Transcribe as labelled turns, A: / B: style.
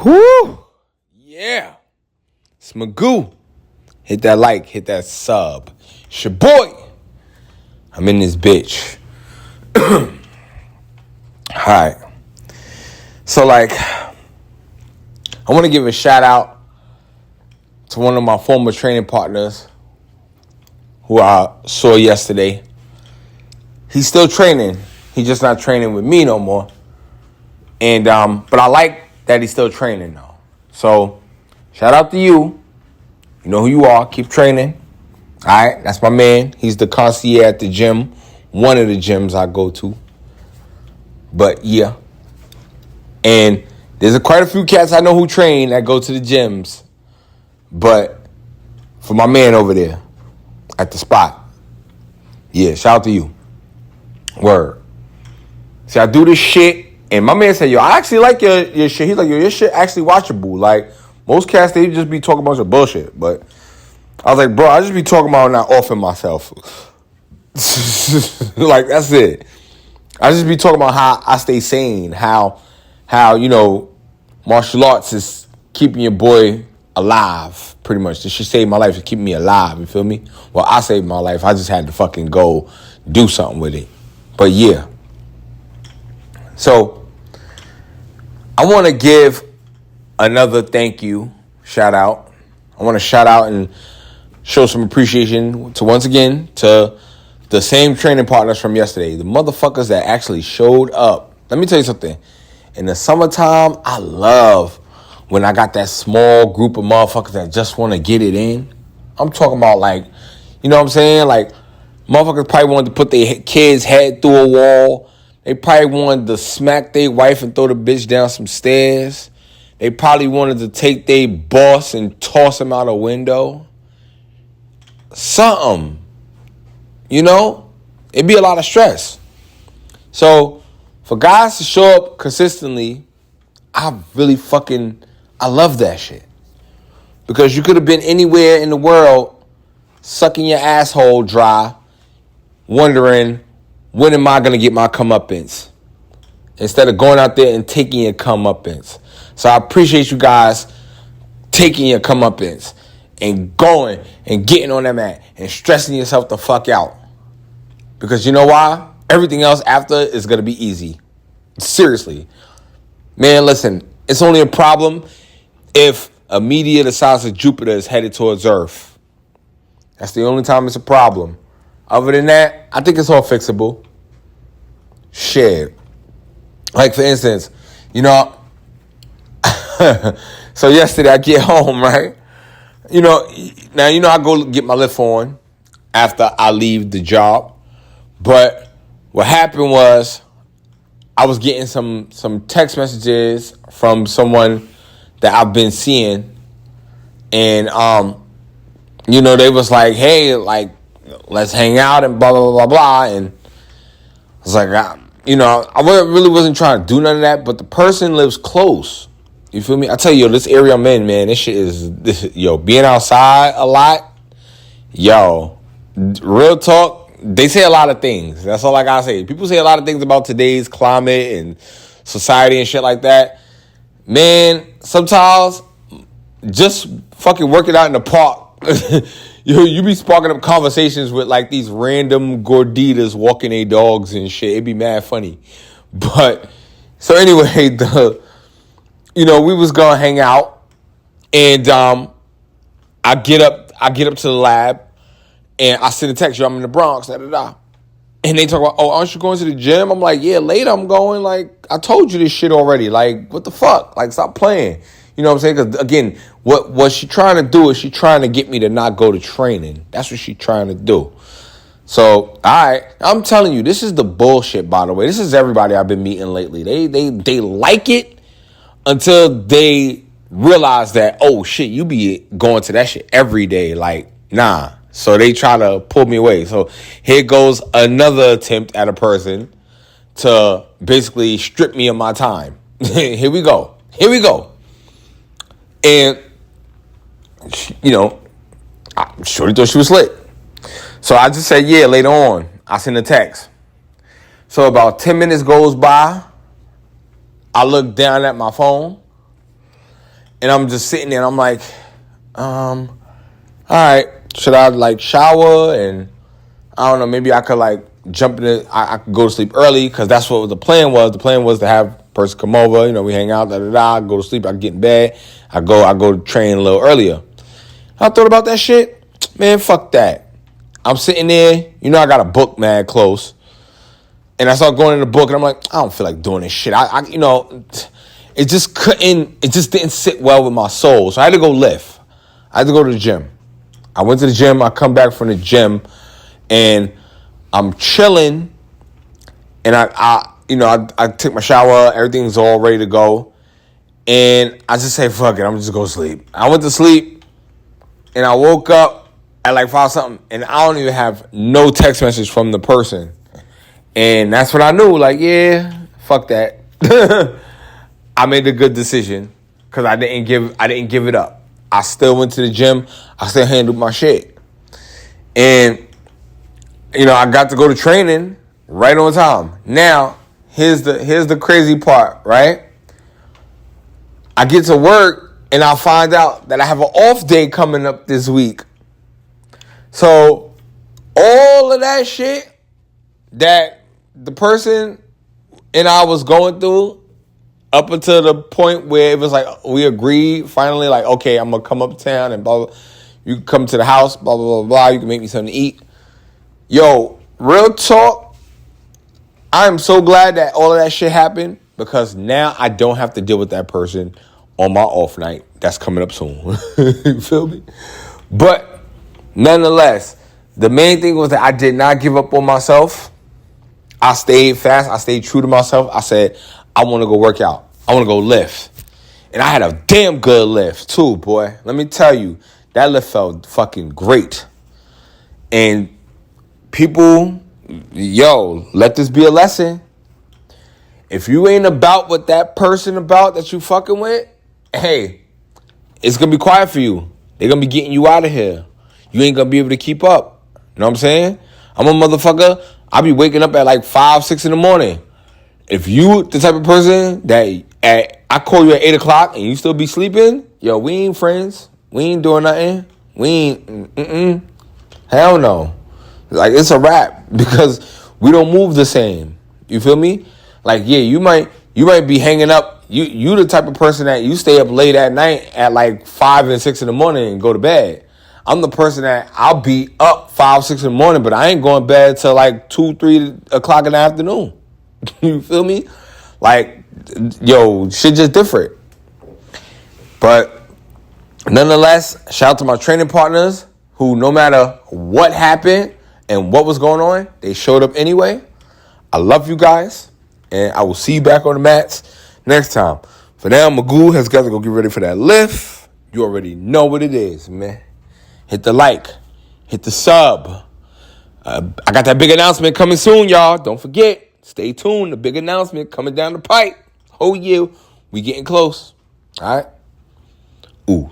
A: Whoo! Yeah. It's Magoo. Hit that like, hit that sub. It's your boy. I'm in this bitch. Alright. So, I want to give a shout out to one of my former training partners who I saw yesterday. He's still training. He's just not training with me no more. And but I like that he's still training though. So shout out to you. You know who you are. Keep training. All right, that's my man. He's the concierge at the gym, one of the gyms I go to. But yeah, and there's quite a few cats I know who train that go to the gyms. But for my man over there at the spot, yeah, shout out to you. Word. See, I do this shit. And my man said, yo, I actually like your shit. He's like, yo, your shit actually watchable. Like, most cats, they just be talking about some bullshit. But I was like, bro, I just be talking about not offing myself. Like, that's it. I just be talking about how I stay sane. How martial arts is keeping your boy alive, pretty much. This shit saved my life. It keep me alive, you feel me? Well, I saved my life. I just had to fucking go do something with it. But yeah. So, I want to give another thank you, shout out. I want to shout out and show some appreciation to, once again, to the same training partners from yesterday. The motherfuckers that actually showed up. Let me tell you something. In the summertime, I love when I got that small group of motherfuckers that just want to get it in. I'm talking about you know what I'm saying? Like, motherfuckers probably wanted to put their kid's head through a wall. They probably wanted to smack their wife and throw the bitch down some stairs. They probably wanted to take their boss and toss him out a window. Something. You know? It'd be a lot of stress. So, for guys to show up consistently, I love that shit. Because you could have been anywhere in the world sucking your asshole dry, wondering, when am I going to get my comeuppance? Instead of going out there and taking your comeuppance. So I appreciate you guys taking your comeuppance and going and getting on that mat and stressing yourself the fuck out. Because you know why? Everything else after is going to be easy. Seriously. Man, listen, it's only a problem if a meteor the size of Jupiter is headed towards Earth. That's the only time it's a problem. Other than that, I think it's all fixable. Shit. Like, for instance, so yesterday I get home, right? I go get my lift on after I leave the job. But what happened was I was getting some text messages from someone that I've been seeing. And, they was like, hey, let's hang out and blah, blah, blah, blah. And I was like, I really wasn't trying to do none of that, but the person lives close. You feel me? I tell you, this area I'm in, man, this shit is, being outside a lot. Real talk, they say a lot of things. That's all I gotta say. People say a lot of things about today's climate and society and shit like that. Man, sometimes just fucking work it out in the park. You be sparking up conversations with these random gorditas walking their dogs and shit. It'd be mad funny. But so anyway, we was gonna hang out, and I get up to the lab, and I send a text, I'm in the Bronx, da da da. And they talk about, oh, aren't you going to the gym? I'm like, yeah, later I'm going. I told you this shit already. What the fuck? Stop playing. You know what I'm saying? Because, again, what she trying to do is she trying to get me to not go to training. That's what she trying to do. So, all right. I'm telling you, this is the bullshit, by the way. This is everybody I've been meeting lately. They like it until they realize that, oh, shit, you be going to that shit every day. Nah. So they try to pull me away. So here goes another attempt at a person to basically strip me of my time. Here we go. And, Shorty thought she was lit. So I just said, yeah, later on. I sent a text. So about 10 minutes goes by. I look down at my phone. And I'm just sitting there and I'm like, all right, should I like shower and I don't know, maybe I could like jump in it. I could go to sleep early because that's what the plan was. The plan was to have a person come over, we hang out, go to sleep, I get in bed, I go to train a little earlier. I thought about that shit. Man, fuck that. I'm sitting there, I got a book mad close. And I start going in the book and I'm like, I don't feel like doing this shit. It just didn't sit well with my soul. So I had to go lift. I had to go to the gym. I went to the gym, I come back from the gym and I'm chilling, and I take my shower, everything's all ready to go, and I just say, fuck it, I'm just going to sleep. I went to sleep, and I woke up at like 5 something, and I don't even have no text message from the person, and that's when I knew, like, yeah, fuck that. I made a good decision, because I didn't give it up. I still went to the gym, I still handled my shit, and I got to go to training right on time. Now, here's the crazy part, right? I get to work and I find out that I have an off day coming up this week. So, all of that shit that the person and I was going through up until the point where it was like we agreed finally, like, okay, I'm going to come uptown and blah, blah. You can come to the house, blah, blah, blah, blah. You can make me something to eat. Yo, real talk, I'm so glad that all of that shit happened because now I don't have to deal with that person on my off night that's coming up soon. You feel me? But nonetheless, the main thing was that I did not give up on myself. I stayed fast. I stayed true to myself. I said, I want to go work out. I want to go lift. And I had a damn good lift too, boy. Let me tell you, that lift felt fucking great. And people, let this be a lesson. If you ain't about what that person about that you fucking with, hey, it's going to be quiet for you. They're going to be getting you out of here. You ain't going to be able to keep up. You know what I'm saying? I'm a motherfucker. I be waking up at like 5, 6 in the morning. If you the type of person that I call you at 8 o'clock and you still be sleeping, we ain't friends. We ain't doing nothing. We ain't, hell no. Like, it's a wrap because we don't move the same. You feel me? Like, yeah, you might be hanging up. You the type of person that you stay up late at night at like 5 and 6 in the morning and go to bed. I'm the person that I'll be up 5, 6 in the morning, but I ain't going to bed till like 2, 3 o'clock in the afternoon. You feel me? Like, shit just different. But nonetheless, shout out to my training partners who, no matter what happened and what was going on, they showed up anyway. I love you guys, and I will see you back on the mats next time. For now, Magoo has got to go get ready for that lift. You already know what it is, man. Hit the like. Hit the sub. I got that big announcement coming soon, y'all. Don't forget. Stay tuned. The big announcement coming down the pipe. Oh, yeah. We getting close. All right? Ooh.